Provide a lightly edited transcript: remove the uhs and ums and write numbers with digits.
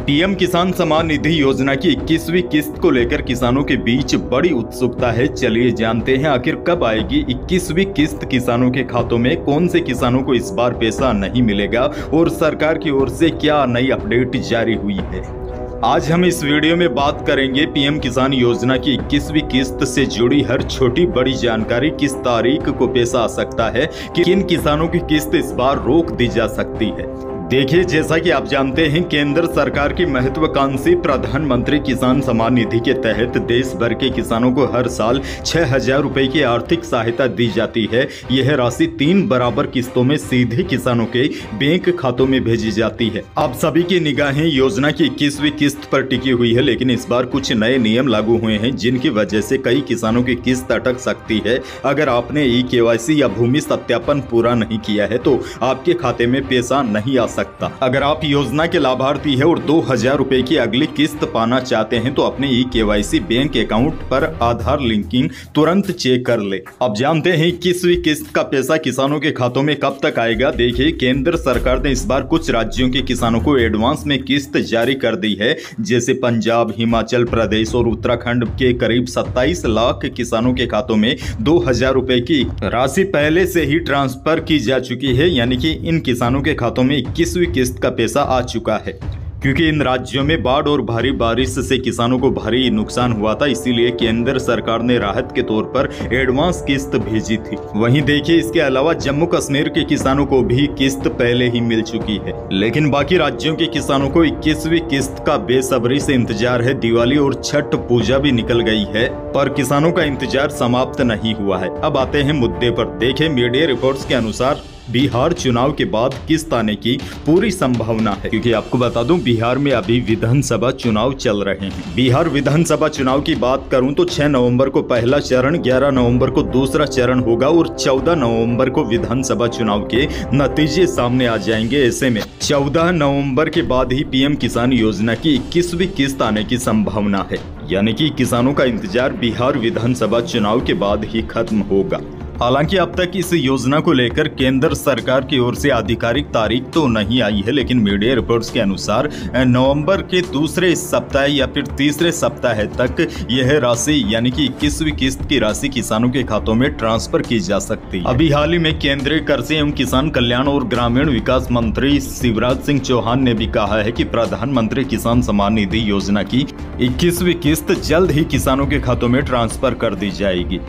PM किसान सम्मान निधि योजना की 21वीं किस्त को लेकर किसानों के बीच बड़ी उत्सुकता है। चलिए जानते हैं आखिर कब आएगी 21वीं किस्त किसानों के खातों में, कौन से किसानों को इस बार पैसा नहीं मिलेगा और सरकार की ओर से क्या नई अपडेट जारी हुई है। आज हम इस वीडियो में बात करेंगे पीएम किसान योजना की 21वीं किस्त से जुड़ी हर छोटी बड़ी जानकारी, किस तारीख को पैसा आ सकता है, कि किन किसानों की किस्त इस बार रोक दी जा सकती है। देखिए, जैसा कि आप जानते हैं, केंद्र सरकार की महत्वाकांक्षी प्रधानमंत्री किसान सम्मान निधि के तहत देश भर के किसानों को हर साल 6,000 रुपए की आर्थिक सहायता दी जाती है। यह राशि 3 बराबर किस्तों में सीधे किसानों के बैंक खातों में भेजी जाती है। अब सभी की निगाहें योजना की 21वीं किस्त पर टिकी हुई है, लेकिन इस बार कुछ नए नियम लागू हुए हैं जिनकी वजह से कई किसानों की किस्त अटक सकती है। अगर आपने KYC या भूमि सत्यापन पूरा नहीं किया है तो आपके खाते में पैसा नहीं आ सकता। अगर आप योजना के लाभार्थी हैं और 2,000 रुपए की अगली किस्त पाना चाहते हैं तो अपने KYC बैंक अकाउंट पर आधार लिंकिंग तुरंत चेक कर ले। अब जानते हैं 21वीं किस्त का पैसा किसानों के खातों में कब तक आएगा। देखिए, केंद्र सरकार ने इस बार कुछ राज्यों के किसानों को एडवांस में किस्त जारी कर दी है, जैसे पंजाब, हिमाचल प्रदेश और उत्तराखंड के करीब 27 लाख किसानों के खातों में 2,000 रुपए की राशि पहले से ही ट्रांसफर की जा चुकी है। यानी कि इन किसानों के खातों में 21वीं किस्त का पैसा आ चुका है। क्योंकि इन राज्यों में बाढ़ और भारी बारिश से किसानों को भारी नुकसान हुआ था, इसीलिए केंद्र सरकार ने राहत के तौर पर एडवांस किस्त भेजी थी। वहीं देखिए, इसके अलावा जम्मू कश्मीर के किसानों को भी किस्त पहले ही मिल चुकी है, लेकिन बाकी राज्यों के किसानों को 21वीं किस्त का बेसब्री से इंतजार है। दिवाली और छठ पूजा भी निकल गई है, पर किसानों का इंतजार समाप्त नहीं हुआ है। अब आते हैं मुद्दे पर। देखें, मीडिया रिपोर्ट्स के अनुसार बिहार चुनाव के बाद किस्त आने की पूरी संभावना है, क्योंकि आपको बता दूं, बिहार में अभी विधानसभा चुनाव चल रहे हैं। बिहार विधानसभा चुनाव की बात करूं तो 6 नवंबर को पहला चरण, 11 नवंबर को दूसरा चरण होगा और 14 नवंबर को विधानसभा चुनाव के नतीजे सामने आ जाएंगे। ऐसे में 14 नवंबर के बाद ही पीएम किसान योजना की 21वीं किस्त आने की संभावना है। यानी कि किसानों का इंतजार बिहार विधानसभा चुनाव के बाद ही खत्म होगा। हालांकि अब तक इस योजना को लेकर केंद्र सरकार की ओर से आधिकारिक तारीख तो नहीं आई है, लेकिन मीडिया रिपोर्ट्स के अनुसार नवंबर के दूसरे सप्ताह या फिर तीसरे सप्ताह तक यह राशि यानी कि 21वीं किस्त की राशि किसानों के खातों में ट्रांसफर की जा सकती है। अभी हाल ही में केंद्रीय कृषि एवं किसान कल्याण और ग्रामीण विकास मंत्री शिवराज सिंह चौहान ने भी कहा है कि प्रधानमंत्री किसान सम्मान निधि योजना की 21वीं किस्त जल्द ही किसानों के खातों में ट्रांसफर कर दी जाएगी।